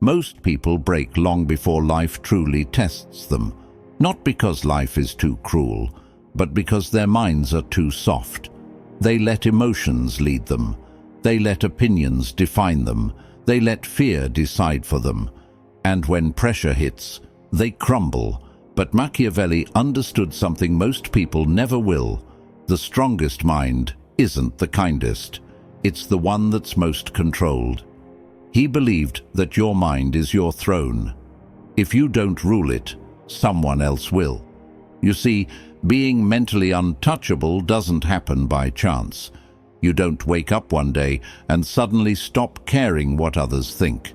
Most people break long before life truly tests them, not because life is too cruel, but because their minds are too soft. They let emotions lead them. They let opinions define them. They let fear decide for them. And when pressure hits, they crumble. But Machiavelli understood something most people never will. The strongest mind isn't the kindest. It's the one that's most controlled. He believed that your mind is your throne. If you don't rule it, someone else will. You see, being mentally untouchable doesn't happen by chance. You don't wake up one day and suddenly stop caring what others think.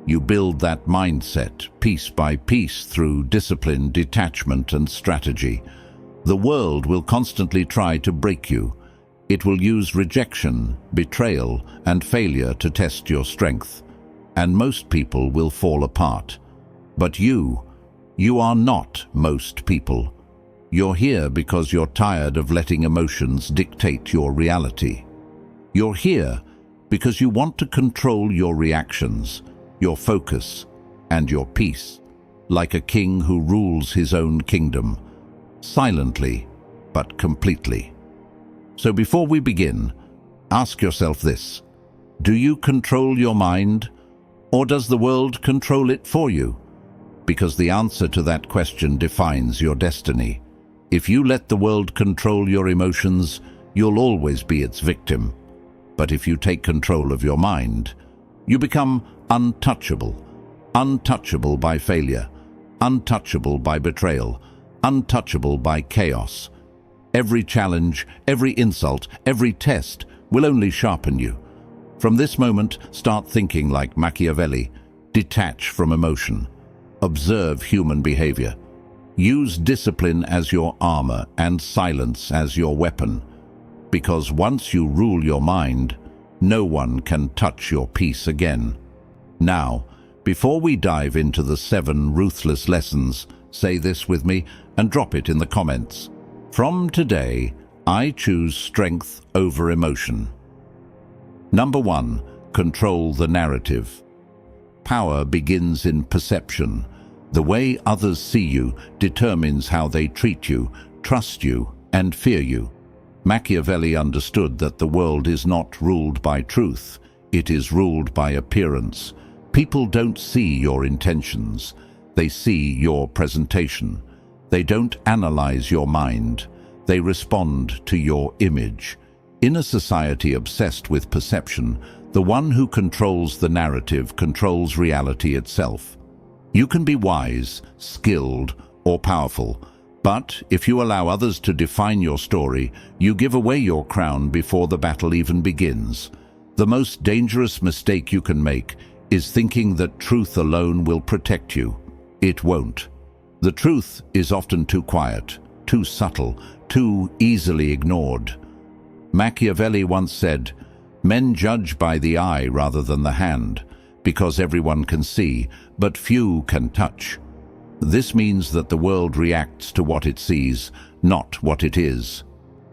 You build that mindset piece by piece through discipline, detachment, and strategy. The world will constantly try to break you. It will use rejection, betrayal, and failure to test your strength. And most people will fall apart. But you are not most people. You're here because you're tired of letting emotions dictate your reality. You're here because you want to control your reactions, your focus, and your peace, like a king who rules his own kingdom, silently but completely. So before we begin, ask yourself this: do you control your mind, or does the world control it for you? Because the answer to that question defines your destiny. If you let the world control your emotions, you'll always be its victim. But if you take control of your mind, you become untouchable. Untouchable by failure, untouchable by betrayal, untouchable by chaos. Every challenge, every insult, every test will only sharpen you. From this moment, start thinking like Machiavelli. Detach from emotion. Observe human behavior. Use discipline as your armor and silence as your weapon. Because once you rule your mind, no one can touch your peace again. Now, before we dive into the 7 ruthless lessons, say this with me and drop it in the comments. From today, I choose strength over emotion. Number 1, control the narrative. Power begins in perception. The way others see you determines how they treat you, trust you, and fear you. Machiavelli understood that the world is not ruled by truth, it is ruled by appearance. People don't see your intentions, they see your presentation. They don't analyze your mind, they respond to your image. In a society obsessed with perception, the one who controls the narrative controls reality itself. You can be wise, skilled, or powerful, but if you allow others to define your story, you give away your crown before the battle even begins. The most dangerous mistake you can make is thinking that truth alone will protect you. It won't. The truth is often too quiet, too subtle, too easily ignored. Machiavelli once said, "Men judge by the eye rather than the hand, because everyone can see, but few can touch." This means that the world reacts to what it sees, not what it is.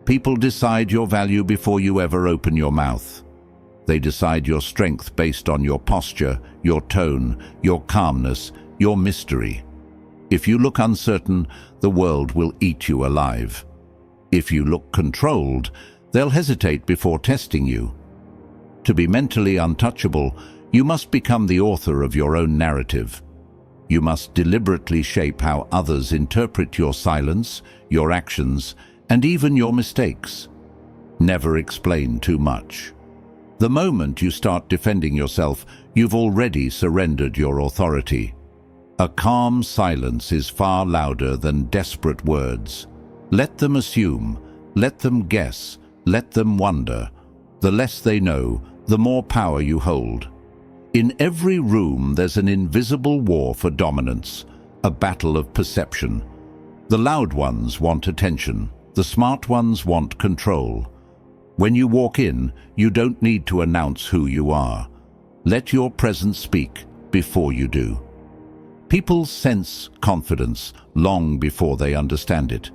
People decide your value before you ever open your mouth. They decide your strength based on your posture, your tone, your calmness, your mystery. If you look uncertain, the world will eat you alive. If you look controlled, they'll hesitate before testing you. To be mentally untouchable, you must become the author of your own narrative. You must deliberately shape how others interpret your silence, your actions, and even your mistakes. Never explain too much. The moment you start defending yourself, you've already surrendered your authority. A calm silence is far louder than desperate words. Let them assume, let them guess, let them wonder. The less they know, the more power you hold. In every room there's an invisible war for dominance, a battle of perception. The loud ones want attention, the smart ones want control. When you walk in, you don't need to announce who you are. Let your presence speak before you do. People sense confidence long before they understand it.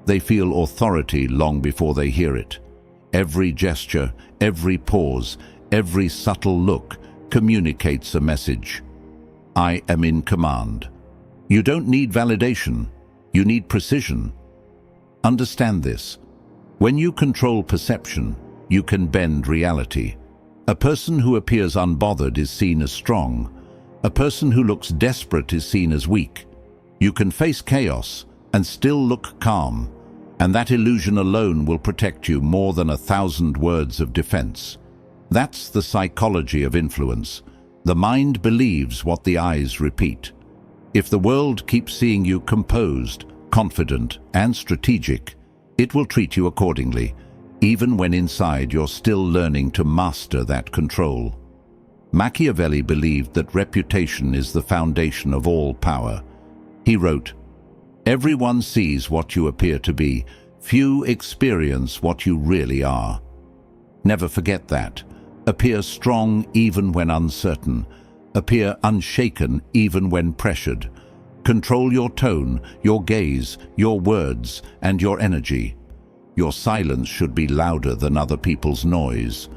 They feel authority long before they hear it. Every gesture, every pause, every subtle look communicates a message. I am in command. You don't need validation. You need precision. Understand this. When you control perception, you can bend reality. A person who appears unbothered is seen as strong. A person who looks desperate is seen as weak. You can face chaos and still look calm, and that illusion alone will protect you more than 1,000 words of defense. That's the psychology of influence. The mind believes what the eyes repeat. If the world keeps seeing you composed, confident, and strategic, it will treat you accordingly, even when inside you're still learning to master that control. Machiavelli believed that reputation is the foundation of all power. He wrote, "Everyone sees what you appear to be. Few experience what you really are." Never forget that. Appear strong even when uncertain. Appear unshaken even when pressured. Control your tone, your gaze, your words, and your energy. Your silence should be louder than other people's noise.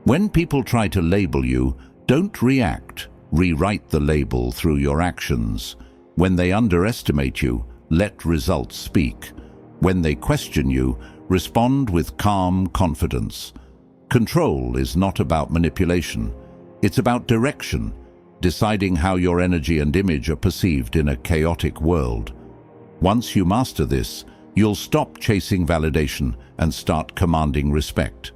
When people try to label you, don't react. Rewrite the label through your actions. When they underestimate you, let results speak. When they question you, respond with calm confidence. Control is not about manipulation. It's about direction, deciding how your energy and image are perceived in a chaotic world. Once you master this, you'll stop chasing validation and start commanding respect.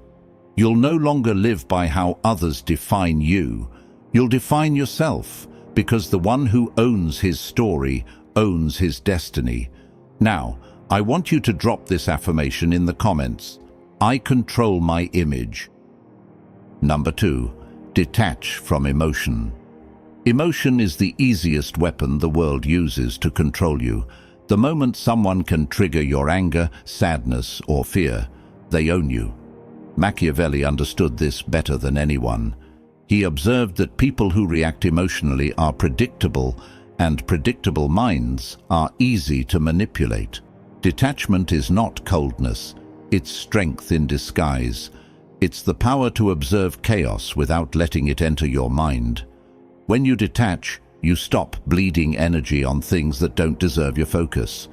You'll no longer live by how others define you. You'll define yourself, because the one who owns his story owns his destiny. Now, I want you to drop this affirmation in the comments. I control my image. Number 2, detach from emotion. Emotion is the easiest weapon the world uses to control you. The moment someone can trigger your anger, sadness, or fear, they own you. Machiavelli understood this better than anyone. He observed that people who react emotionally are predictable, and predictable minds are easy to manipulate. Detachment is not coldness, it's strength in disguise. It's the power to observe chaos without letting it enter your mind. When you detach, you stop bleeding energy on things that don't deserve your focus.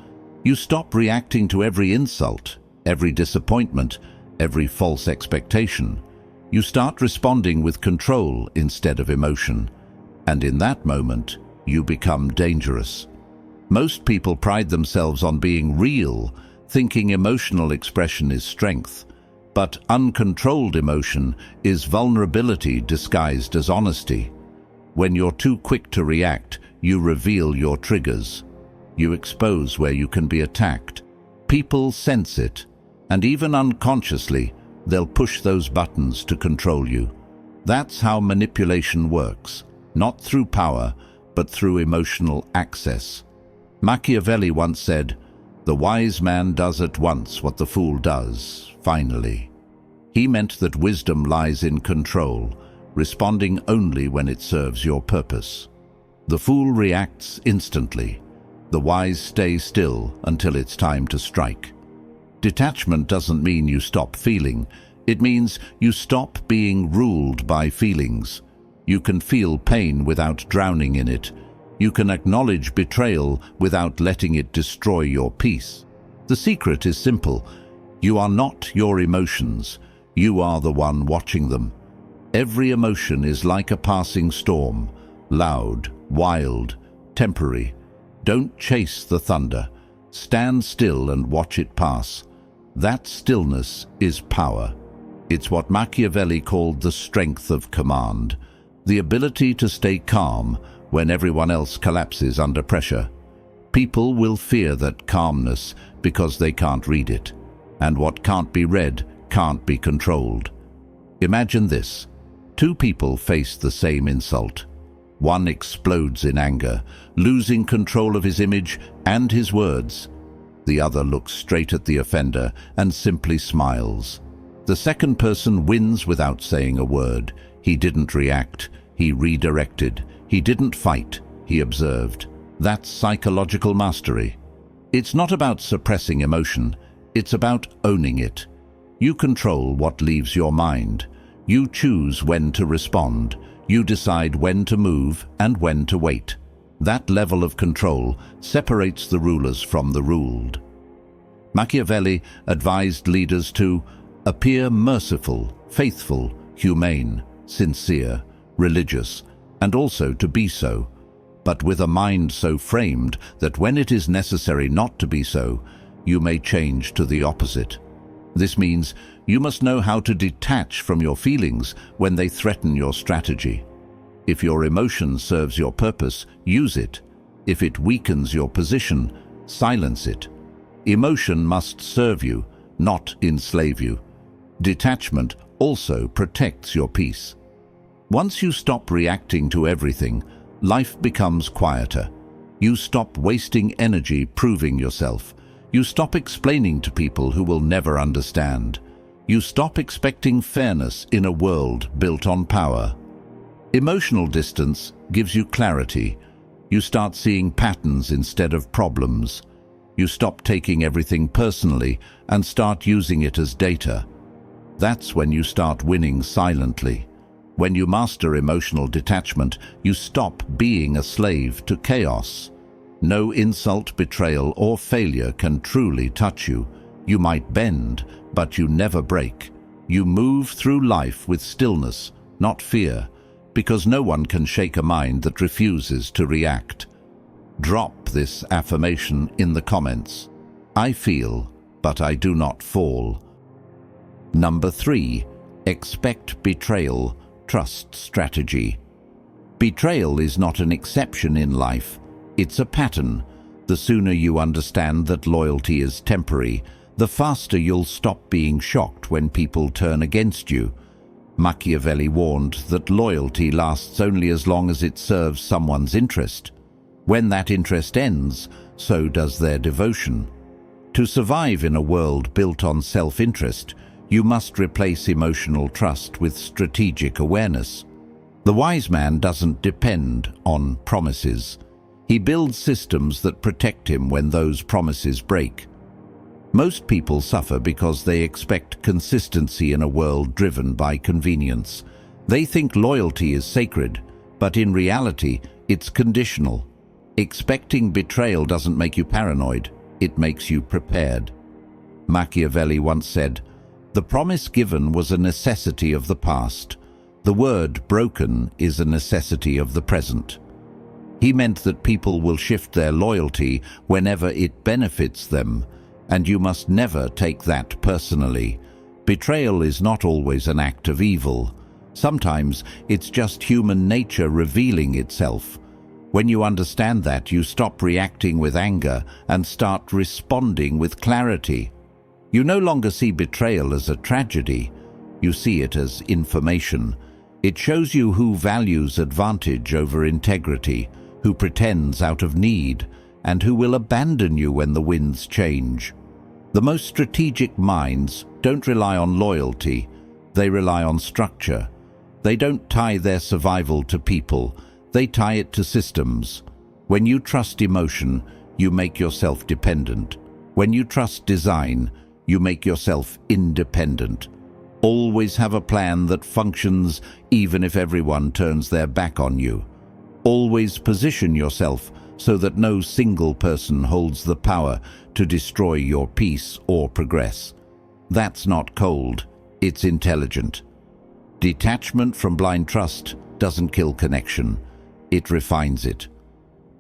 You stop reacting to every insult, every disappointment, every false expectation. You start responding with control instead of emotion. And in that moment, you become dangerous. Most people pride themselves on being real, thinking emotional expression is strength. But uncontrolled emotion is vulnerability disguised as honesty. When you're too quick to react, you reveal your triggers. You expose where you can be attacked. People sense it, and even unconsciously, they'll push those buttons to control you. That's how manipulation works, not through power, but through emotional access. Machiavelli once said, "The wise man does at once what the fool does, finally." He meant that wisdom lies in control, responding only when it serves your purpose. The fool reacts instantly. The wise stay still until it's time to strike. Detachment doesn't mean you stop feeling. It means you stop being ruled by feelings. You can feel pain without drowning in it. You can acknowledge betrayal without letting it destroy your peace. The secret is simple. You are not your emotions. You are the one watching them. Every emotion is like a passing storm, loud, wild, temporary. Don't chase the thunder. Stand still and watch it pass. That stillness is power. It's what Machiavelli called the strength of command, the ability to stay calm when everyone else collapses under pressure. People will fear that calmness because they can't read it, and what can't be read can't be controlled. Imagine this. Two people face the same insult. One explodes in anger, losing control of his image and his words. The other looks straight at the offender and simply smiles. The second person wins without saying a word. He didn't react. He redirected. He didn't fight. He observed. That's psychological mastery. It's not about suppressing emotion. It's about owning it. You control what leaves your mind. You choose when to respond. You decide when to move and when to wait. That level of control separates the rulers from the ruled. Machiavelli advised leaders to appear merciful, faithful, humane, sincere, religious, and also to be so, but with a mind so framed that when it is necessary not to be so, you may change to the opposite. This means you must know how to detach from your feelings when they threaten your strategy. If your emotion serves your purpose, use it. If it weakens your position, silence it. Emotion must serve you, not enslave you. Detachment also protects your peace. Once you stop reacting to everything, life becomes quieter. You stop wasting energy proving yourself. You stop explaining to people who will never understand. You stop expecting fairness in a world built on power. Emotional distance gives you clarity. You start seeing patterns instead of problems. You stop taking everything personally and start using it as data. That's when you start winning silently. When you master emotional detachment, you stop being a slave to chaos. No insult, betrayal, or failure can truly touch you. You might bend, but you never break. You move through life with stillness, not fear, because no one can shake a mind that refuses to react. Drop this affirmation in the comments. I feel, but I do not fall. Number 3. Expect betrayal. Trust strategy. Betrayal is not an exception in life. It's a pattern. The sooner you understand that loyalty is temporary, the faster you'll stop being shocked when people turn against you. Machiavelli warned that loyalty lasts only as long as it serves someone's interest. When that interest ends, so does their devotion. To survive in a world built on self-interest, you must replace emotional trust with strategic awareness. The wise man doesn't depend on promises. He builds systems that protect him when those promises break. Most people suffer because they expect consistency in a world driven by convenience. They think loyalty is sacred, but in reality, it's conditional. Expecting betrayal doesn't make you paranoid, it makes you prepared. Machiavelli once said, "The promise given was a necessity of the past. The word broken is a necessity of the present." He meant that people will shift their loyalty whenever it benefits them, and you must never take that personally. Betrayal is not always an act of evil. Sometimes it's just human nature revealing itself. When you understand that, you stop reacting with anger and start responding with clarity. You no longer see betrayal as a tragedy. You see it as information. It shows you who values advantage over integrity, who pretends out of need, and who will abandon you when the winds change. The most strategic minds don't rely on loyalty, they rely on structure. They don't tie their survival to people, they tie it to systems. When you trust emotion, you make yourself dependent. When you trust design, you make yourself independent. Always have a plan that functions even if everyone turns their back on you. Always position yourself so that no single person holds the power to destroy your peace or progress. That's not cold, it's intelligent. Detachment from blind trust doesn't kill connection, it refines it.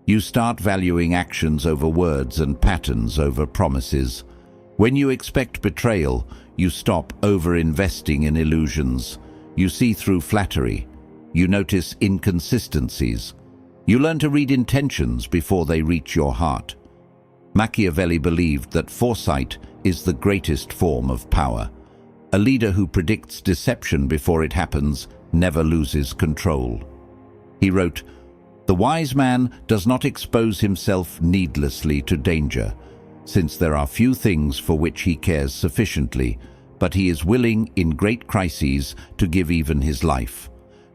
You start valuing actions over words and patterns over promises. When you expect betrayal, you stop over-investing in illusions. You see through flattery. You notice inconsistencies. You learn to read intentions before they reach your heart. Machiavelli believed that foresight is the greatest form of power. A leader who predicts deception before it happens never loses control. He wrote, "The wise man does not expose himself needlessly to danger, since there are few things for which he cares sufficiently, but he is willing in great crises to give even his life,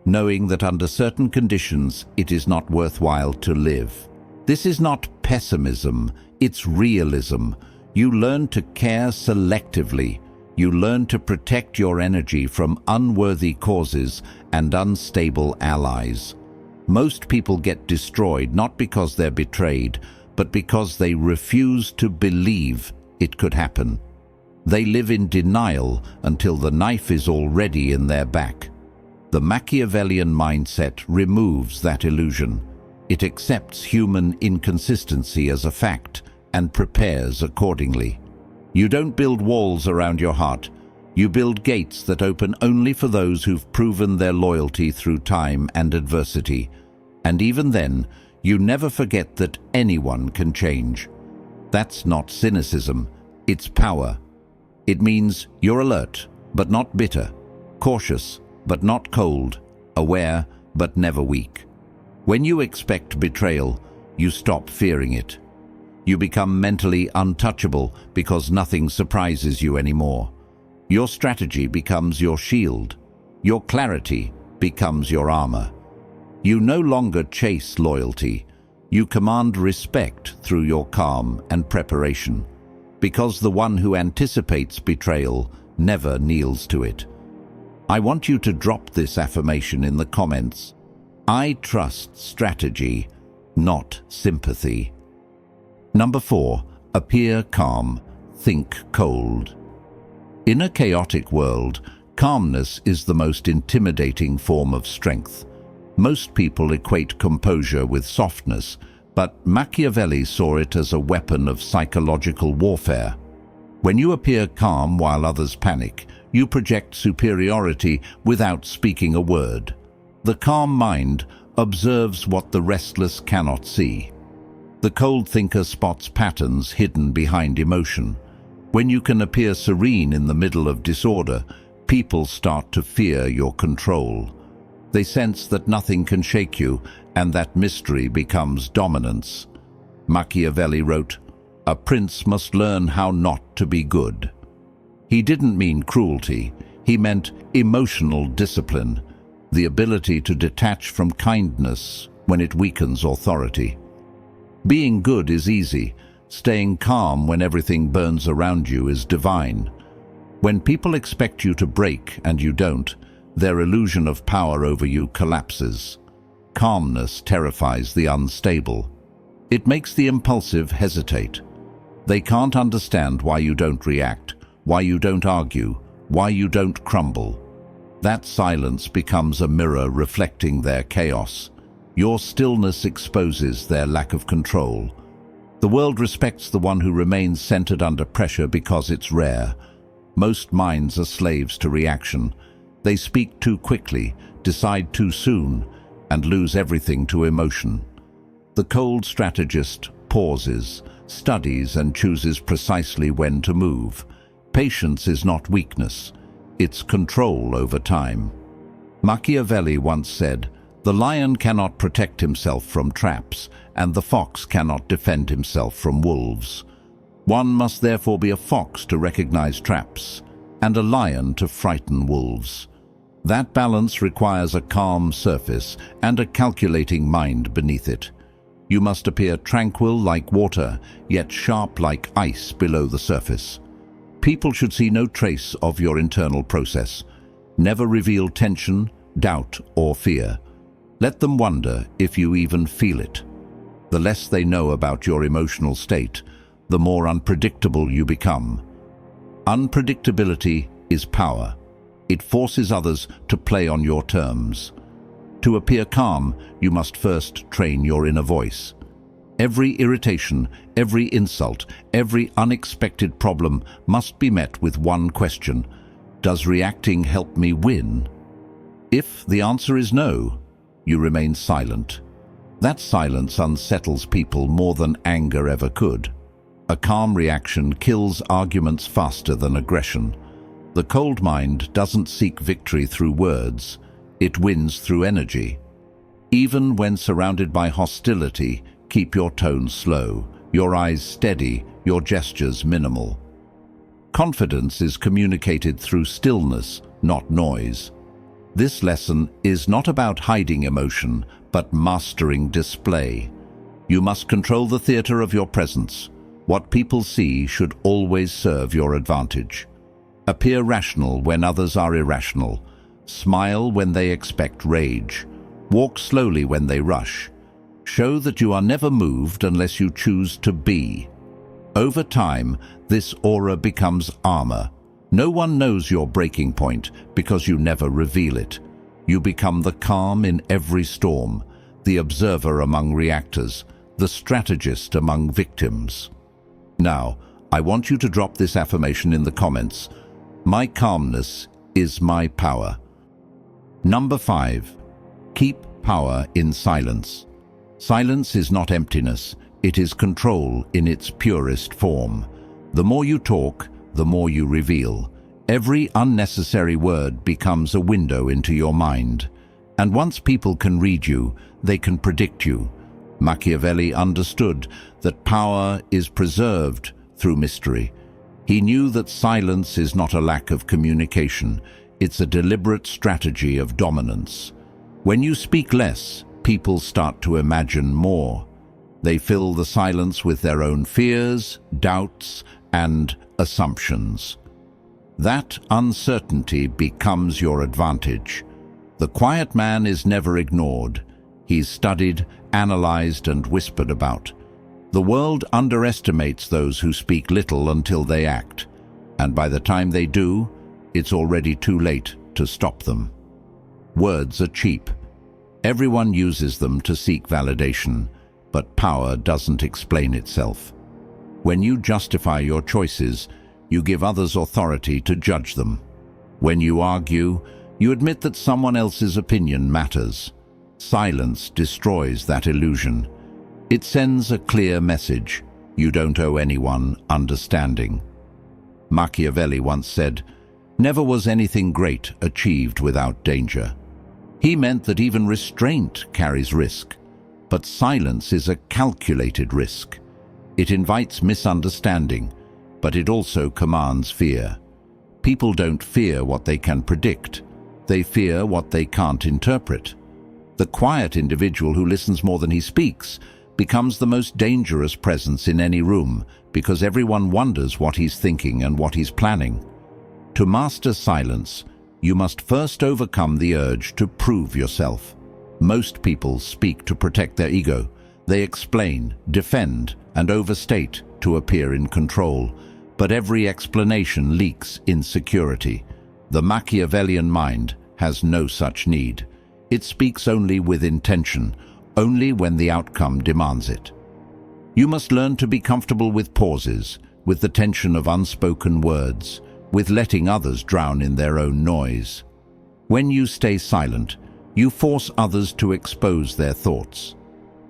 knowing that under certain conditions it is not worthwhile to live." This is not pessimism, it's realism. You learn to care selectively. You learn to protect your energy from unworthy causes and unstable allies. Most people get destroyed not because they're betrayed, but because they refuse to believe it could happen. They live in denial until the knife is already in their back. The Machiavellian mindset removes that illusion. It accepts human inconsistency as a fact and prepares accordingly. You don't build walls around your heart. You build gates that open only for those who've proven their loyalty through time and adversity. And even then, you never forget that anyone can change. That's not cynicism, it's power. It means you're alert, but not bitter, cautious, but not cold, aware, but never weak. When you expect betrayal, you stop fearing it. You become mentally untouchable because nothing surprises you anymore. Your strategy becomes your shield. Your clarity becomes your armor. You no longer chase loyalty. You command respect through your calm and preparation, because the one who anticipates betrayal never kneels to it. I want you to drop this affirmation in the comments. I trust strategy, not sympathy. Number 4, appear calm, think cold. In a chaotic world, calmness is the most intimidating form of strength. Most people equate composure with softness, but Machiavelli saw it as a weapon of psychological warfare. When you appear calm while others panic, you project superiority without speaking a word. The calm mind observes what the restless cannot see. The cold thinker spots patterns hidden behind emotion. When you can appear serene in the middle of disorder, people start to fear your control. They sense that nothing can shake you, and that mystery becomes dominance. Machiavelli wrote, "A prince must learn how not to be good." He didn't mean cruelty, he meant emotional discipline, the ability to detach from kindness when it weakens authority. Being good is easy. Staying calm when everything burns around you is divine. When people expect you to break and you don't, their illusion of power over you collapses. Calmness terrifies the unstable. It makes the impulsive hesitate. They can't understand why you don't react, why you don't argue, why you don't crumble. That silence becomes a mirror reflecting their chaos. Your stillness exposes their lack of control. The world respects the one who remains centered under pressure because it's rare. Most minds are slaves to reaction. They speak too quickly, decide too soon, and lose everything to emotion. The cold strategist pauses, studies, and chooses precisely when to move. Patience is not weakness, it's control over time. Machiavelli once said, "The lion cannot protect himself from traps, and the fox cannot defend himself from wolves." One must therefore be a fox to recognize traps, and a lion to frighten wolves. That balance requires a calm surface and a calculating mind beneath it. You must appear tranquil like water, yet sharp like ice below the surface. People should see no trace of your internal process. Never reveal tension, doubt, or fear. Let them wonder if you even feel it. The less they know about your emotional state, the more unpredictable you become. Unpredictability is power. It forces others to play on your terms. To appear calm, you must first train your inner voice. Every irritation, every insult, every unexpected problem must be met with one question: does reacting help me win? If the answer is no, you remain silent. That silence unsettles people more than anger ever could. A calm reaction kills arguments faster than aggression. The cold mind doesn't seek victory through words, it wins through energy. Even when surrounded by hostility, keep your tone slow, your eyes steady, your gestures minimal. Confidence is communicated through stillness, not noise. This lesson is not about hiding emotion, but mastering display. You must control the theater of your presence. What people see should always serve your advantage. Appear rational when others are irrational. Smile when they expect rage. Walk slowly when they rush. Show that you are never moved unless you choose to be. Over time, this aura becomes armor. No one knows your breaking point because you never reveal it. You become the calm in every storm, the observer among reactors, the strategist among victims. Now, I want you to drop this affirmation in the comments. My calmness is my power. Number 5. Keep power in silence. Silence is not emptiness, it is control in its purest form. The more you talk, the more you reveal. Every unnecessary word becomes a window into your mind. And once people can read you, they can predict you. Machiavelli understood that power is preserved through mystery. He knew that silence is not a lack of communication, it's a deliberate strategy of dominance. When you speak less, people start to imagine more. They fill the silence with their own fears, doubts, and assumptions. That uncertainty becomes your advantage. The quiet man is never ignored. He's studied, analyzed, and whispered about. The world underestimates those who speak little until they act, and by the time they do, it's already too late to stop them. Words are cheap. Everyone uses them to seek validation, but power doesn't explain itself. When you justify your choices, you give others authority to judge them. When you argue, you admit that someone else's opinion matters. Silence destroys that illusion. It sends a clear message: you don't owe anyone understanding. Machiavelli once said, "Never was anything great achieved without danger." He meant that even restraint carries risk, but silence is a calculated risk. It invites misunderstanding, but it also commands fear. People don't fear what they can predict. They fear what they can't interpret. The quiet individual who listens more than he speaks becomes the most dangerous presence in any room because everyone wonders what he's thinking and what he's planning. To master silence, you must first overcome the urge to prove yourself. Most people speak to protect their ego. They explain, defend, and overstate to appear in control. But every explanation leaks insecurity. The Machiavellian mind has no such need. It speaks only with intention, only when the outcome demands it. You must learn to be comfortable with pauses, with the tension of unspoken words, with letting others drown in their own noise. When you stay silent, you force others to expose their thoughts.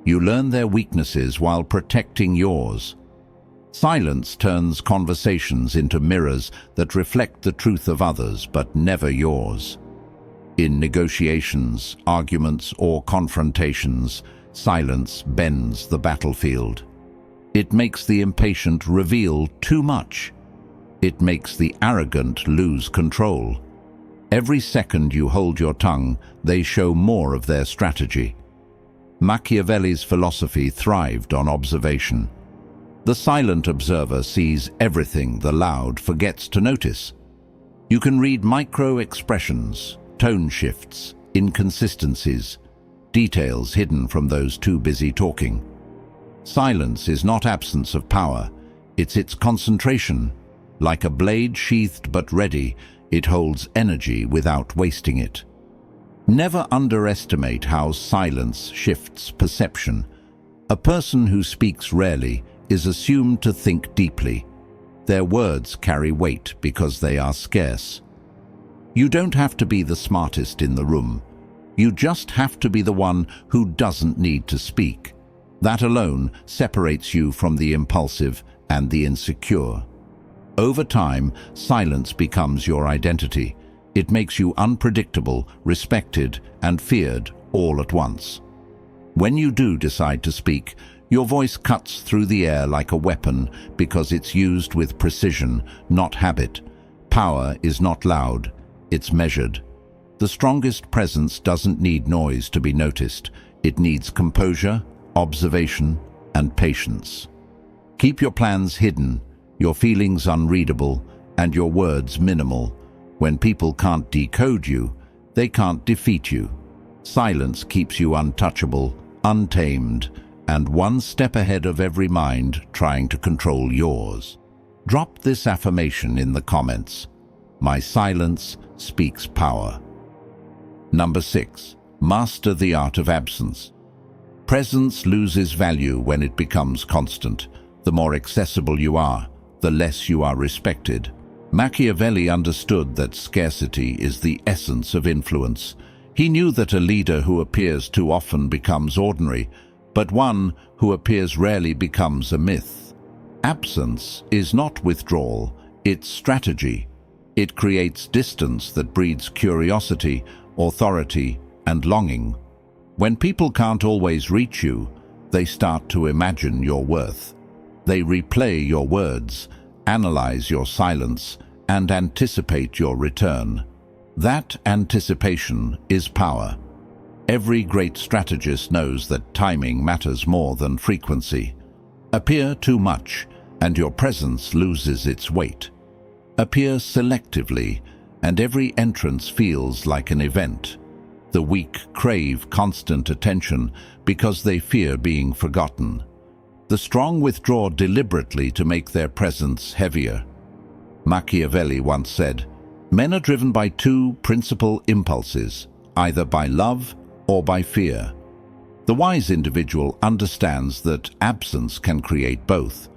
You learn their weaknesses while protecting yours. Silence turns conversations into mirrors that reflect the truth of others, but never yours. In negotiations, arguments, or confrontations, silence bends the battlefield. It makes the impatient reveal too much. It makes the arrogant lose control. Every second you hold your tongue, they show more of their strategy. Machiavelli's philosophy thrived on observation. The silent observer sees everything the loud forgets to notice. You can read micro-expressions, tone shifts, inconsistencies, details hidden from those too busy talking. Silence is not absence of power, it's its concentration. Like a blade sheathed but ready, it holds energy without wasting it. Never underestimate how silence shifts perception. A person who speaks rarely is assumed to think deeply. Their words carry weight because they are scarce. You don't have to be the smartest in the room. You just have to be the one who doesn't need to speak. That alone separates you from the impulsive and the insecure. Over time, silence becomes your identity. It makes you unpredictable, respected, and feared all at once. When you do decide to speak, your voice cuts through the air like a weapon because it's used with precision, not habit. Power is not loud, it's measured. The strongest presence doesn't need noise to be noticed. It needs composure, observation, and patience. Keep your plans hidden, your feelings unreadable, and your words minimal. When people can't decode you, they can't defeat you. Silence keeps you untouchable, untamed, and one step ahead of every mind trying to control yours. Drop this affirmation in the comments. My silence speaks power. Number 6. Master the art of absence. Presence loses value when it becomes constant. The more accessible you are, the less you are respected. Machiavelli understood that scarcity is the essence of influence. He knew that a leader who appears too often becomes ordinary, but one who appears rarely becomes a myth. Absence is not withdrawal, it's strategy. It creates distance that breeds curiosity, authority, and longing. When people can't always reach you, they start to imagine your worth. They replay your words, analyze your silence, and anticipate your return. That anticipation is power. Every great strategist knows that timing matters more than frequency. Appear too much, and your presence loses its weight. Appear selectively, and every entrance feels like an event. The weak crave constant attention because they fear being forgotten. The strong withdraw deliberately to make their presence heavier. Machiavelli once said, "Men are driven by two principal impulses, either by love or by fear." The wise individual understands that absence can create both.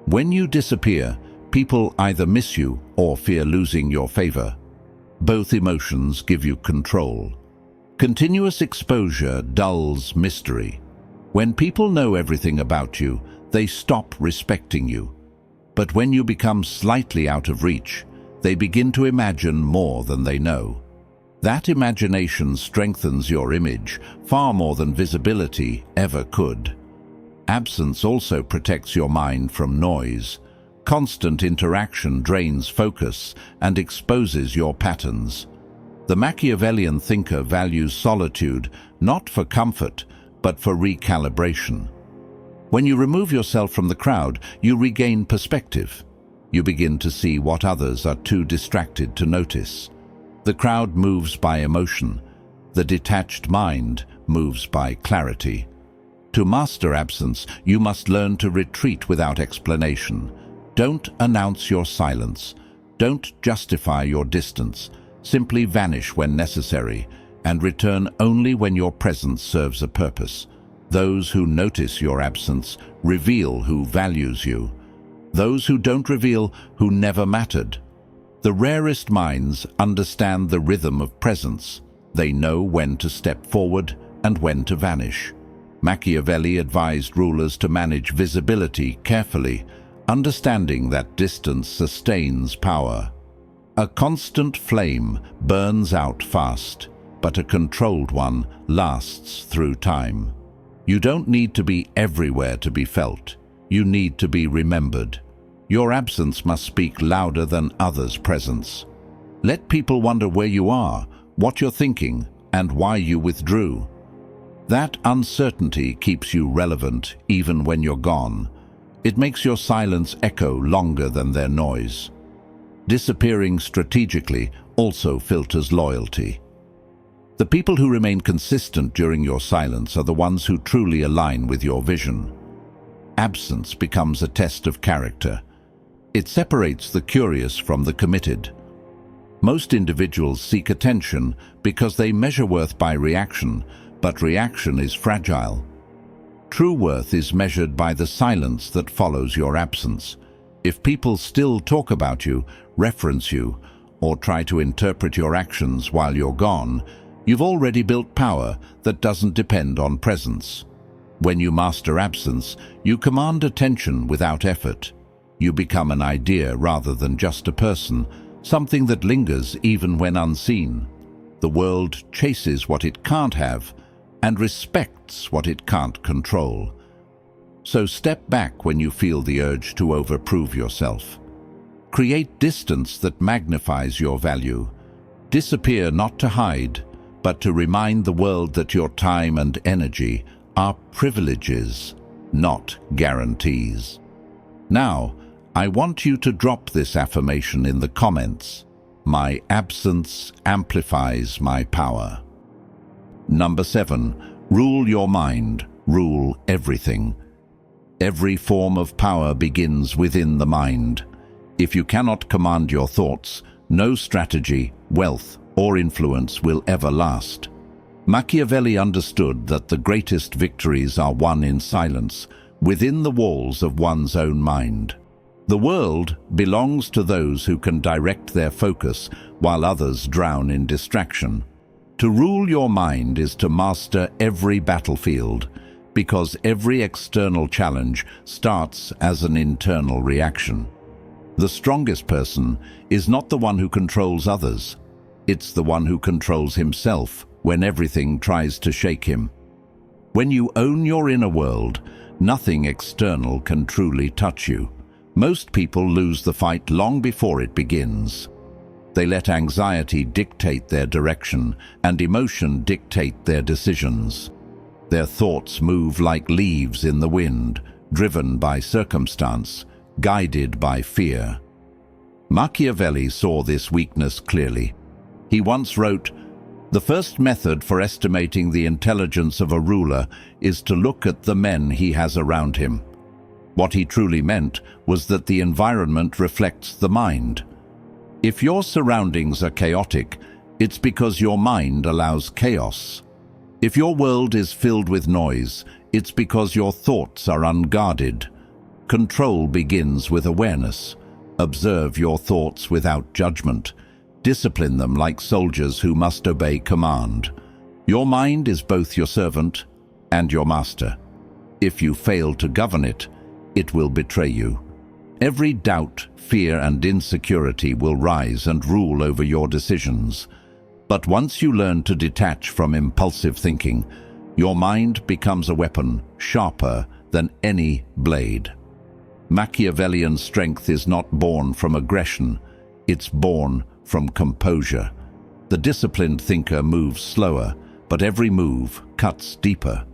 When you disappear, people either miss you or fear losing your favor. Both emotions give you control. Continuous exposure dulls mystery. When people know everything about you, they stop respecting you. But when you become slightly out of reach, they begin to imagine more than they know. That imagination strengthens your image far more than visibility ever could. Absence also protects your mind from noise. Constant interaction drains focus and exposes your patterns. The Machiavellian thinker values solitude not for comfort, but for recalibration. When you remove yourself from the crowd, you regain perspective. You begin to see what others are too distracted to notice. The crowd moves by emotion. The detached mind moves by clarity. To master absence, you must learn to retreat without explanation. Don't announce your silence. Don't justify your distance. Simply vanish when necessary, and return only when your presence serves a purpose. Those who notice your absence reveal who values you. Those who don't reveal who never mattered. The rarest minds understand the rhythm of presence. They know when to step forward and when to vanish. Machiavelli advised rulers to manage visibility carefully, understanding that distance sustains power. A constant flame burns out fast, but a controlled one lasts through time. You don't need to be everywhere to be felt. You need to be remembered. Your absence must speak louder than others' presence. Let people wonder where you are, what you're thinking, and why you withdrew. That uncertainty keeps you relevant even when you're gone. It makes your silence echo longer than their noise. Disappearing strategically also filters loyalty. The people who remain consistent during your silence are the ones who truly align with your vision. Absence becomes a test of character. It separates the curious from the committed. Most individuals seek attention because they measure worth by reaction, but reaction is fragile. True worth is measured by the silence that follows your absence. If people still talk about you, reference you, or try to interpret your actions while you're gone, you've already built power that doesn't depend on presence. When you master absence, you command attention without effort. You become an idea rather than just a person, something that lingers even when unseen. The world chases what it can't have and respects what it can't control. So step back when you feel the urge to overprove yourself. Create distance that magnifies your value. Disappear not to hide, but to remind the world that your time and energy are privileges, not guarantees. Now, I want you to drop this affirmation in the comments. My absence amplifies my power. Number 7. Rule your mind. Rule everything. Every form of power begins within the mind. If you cannot command your thoughts, no strategy, wealth, or influence will ever last. Machiavelli understood that the greatest victories are won in silence, within the walls of one's own mind. The world belongs to those who can direct their focus while others drown in distraction. To rule your mind is to master every battlefield, because every external challenge starts as an internal reaction. The strongest person is not the one who controls others. It's the one who controls himself when everything tries to shake him. When you own your inner world, nothing external can truly touch you. Most people lose the fight long before it begins. They let anxiety dictate their direction and emotion dictate their decisions. Their thoughts move like leaves in the wind, driven by circumstance, guided by fear. Machiavelli saw this weakness clearly. He once wrote, "The first method for estimating the intelligence of a ruler is to look at the men he has around him." What he truly meant was that the environment reflects the mind. If your surroundings are chaotic, it's because your mind allows chaos. If your world is filled with noise, it's because your thoughts are unguarded. Control begins with awareness. Observe your thoughts without judgment. Discipline them like soldiers who must obey command. Your mind is both your servant and your master. If you fail to govern it, it will betray you. Every doubt, fear, and insecurity will rise and rule over your decisions. But once you learn to detach from impulsive thinking, your mind becomes a weapon sharper than any blade. Machiavellian strength is not born from aggression, it's born from composure. The disciplined thinker moves slower, but every move cuts deeper.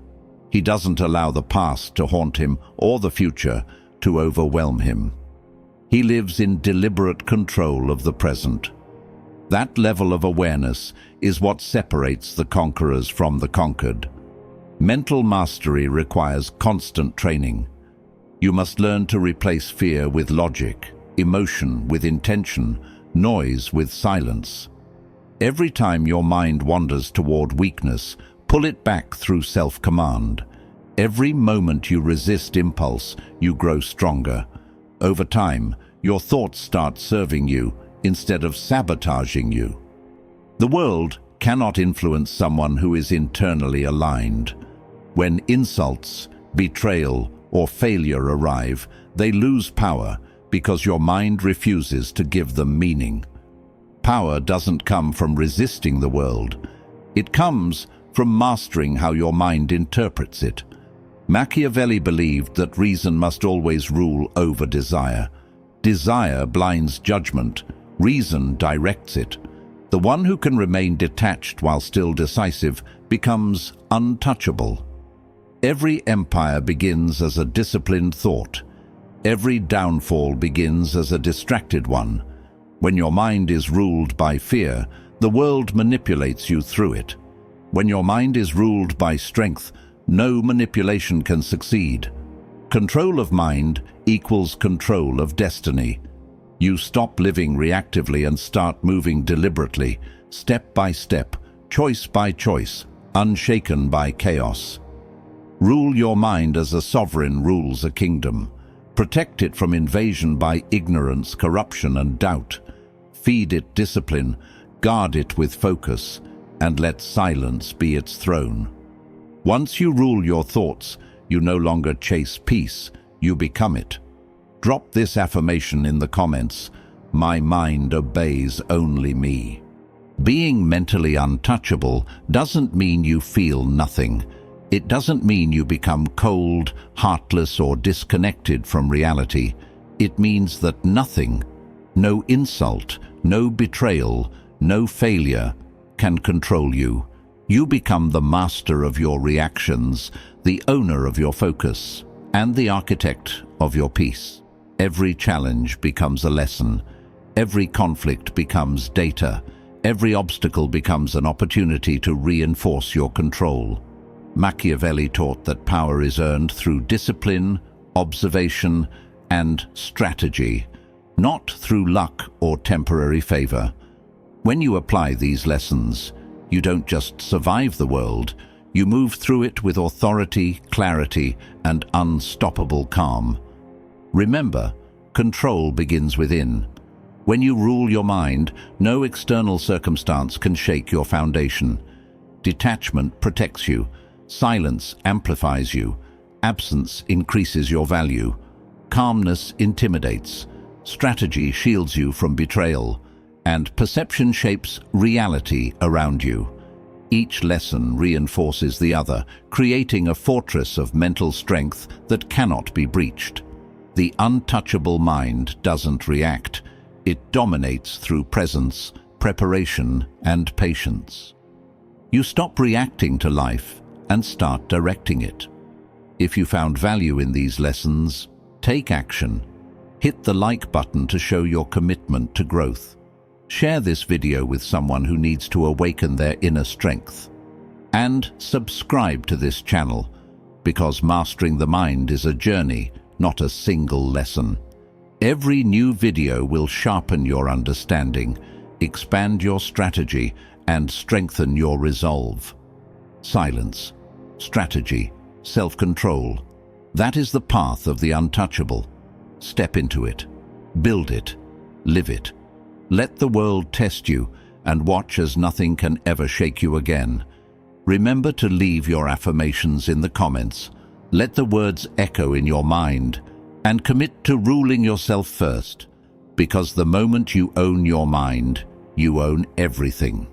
He doesn't allow the past to haunt him or the future to overwhelm him. He lives in deliberate control of the present. That level of awareness is what separates the conquerors from the conquered. Mental mastery requires constant training. You must learn to replace fear with logic, emotion with intention, noise with silence. Every time your mind wanders toward weakness, pull it back through self-command. Every moment you resist impulse, you grow stronger. Over time, your thoughts start serving you instead of sabotaging you. The world cannot influence someone who is internally aligned. When insults, betrayal, or failure arrive, they lose power because your mind refuses to give them meaning. Power doesn't come from resisting the world. It comes from mastering how your mind interprets it. Machiavelli believed that reason must always rule over desire. Desire blinds judgment. Reason directs it. The one who can remain detached while still decisive becomes untouchable. Every empire begins as a disciplined thought. Every downfall begins as a distracted one. When your mind is ruled by fear, the world manipulates you through it. When your mind is ruled by strength, no manipulation can succeed. Control of mind equals control of destiny. You stop living reactively and start moving deliberately, step by step, choice by choice, unshaken by chaos. Rule your mind as a sovereign rules a kingdom. Protect it from invasion by ignorance, corruption, and doubt. Feed it discipline, guard it with focus, and let silence be its throne. Once you rule your thoughts, you no longer chase peace, you become it. Drop this affirmation in the comments. My mind obeys only me. Being mentally untouchable doesn't mean you feel nothing. It doesn't mean you become cold, heartless, or disconnected from reality. It means that nothing, no insult, no betrayal, no failure can control you. You become the master of your reactions, the owner of your focus, and the architect of your peace. Every challenge becomes a lesson. Every conflict becomes data. Every obstacle becomes an opportunity to reinforce your control. Machiavelli taught that power is earned through discipline, observation, and strategy, not through luck or temporary favor. When you apply these lessons, you don't just survive the world, you move through it with authority, clarity, and unstoppable calm. Remember, control begins within. When you rule your mind, no external circumstance can shake your foundation. Detachment protects you. Silence amplifies you. Absence increases your value. Calmness intimidates. Strategy shields you from betrayal. And perception shapes reality around you. Each lesson reinforces the other, creating a fortress of mental strength that cannot be breached. The untouchable mind doesn't react. It dominates through presence, preparation, and patience. You stop reacting to life and start directing it. If you found value in these lessons, take action. Hit the like button to show your commitment to growth. Share this video with someone who needs to awaken their inner strength. And subscribe to this channel, because mastering the mind is a journey, not a single lesson. Every new video will sharpen your understanding, expand your strategy, and strengthen your resolve. Silence, strategy, self-control. That is the path of the untouchable. Step into it. Build it. Live it. Let the world test you and watch as nothing can ever shake you again. Remember to leave your affirmations in the comments. Let the words echo in your mind, and commit to ruling yourself first, because the moment you own your mind, you own everything.